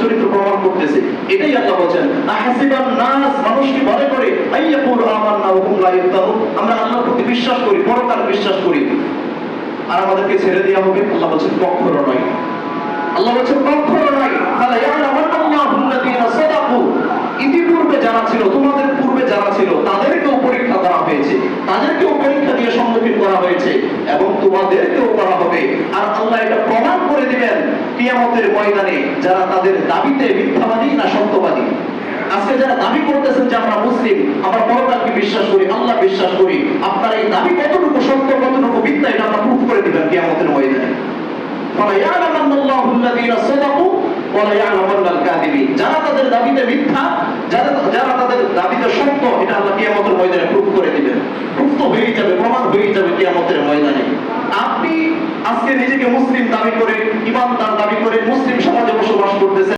চরিত্র প্রমাণ করতেছে। এটাই আল্লাহ বলেন, আহাসিবান নাস, মানুষ কি মনে করে আইয়াকুল আমান্না ওয়া হুম লা ইফতানুন, আমরা আল্লাহর প্রতি বিশ্বাস করি, পরকাল বিশ্বাস করি, আর আমাদেরকে ছেড়ে দেওয়া হবে? আল্লাহ বলেন কখনো নয়। আল্লাহ বলেন কখনো নয়। ফালা ইয়ালামান্নাল্লাহু আল্লাযীনা সাদাকু, ইতিপূর্বে যারা ছিল, তোমাদের পূর্বে যারা ছিল, তাদেরকেও পরীক্ষা করা হয়েছে, তাদেরকেও পরীক্ষা দিয়ে সম্মুখীন করা হয়েছে, এবং তোমাদেরকেও করা হবে। আর আল্লাহ এটা প্রমাণ করে দিবেন কিয়ামতের ময়দানে, যারা তাদের দাবিতে মিথ্যাবাদী না সত্যবাদী। আজকে যারা দাবি করতেছেন যে আমরা মুসলিম, আমরা পরকালকে বিশ্বাস করি, আল্লাহ বিশ্বাস করি, আপনার এই দাবি কতটুকু সত্য কতটুকু মিথ্যা এটা আমরা প্রুফ করে দিবেন কিয়ামতের ময়দানে। ফালা ইয়ালামান্নাল্লাহু আল্লাযীনা সাদাকু ওয়া লা ইয়ালামান্নাল কাযিবিন, যারা তাদের দাবিতে মিথ্যা, যারা তাদের দাবিতে সত্য, এটা আল্লাহ কিয়ামতের ময়দানে প্রুফ করে দিবেন। প্রুফ তো হয়েই যাবে, প্রমাণ হয়েই যাবে কিয়ামতের ময়দানে। আপনি আজকে নিজেকে মুসলিম দাবি করে, ইমানদার দাবি করে মুসলিম সমাজে বসবাস করতেছেন।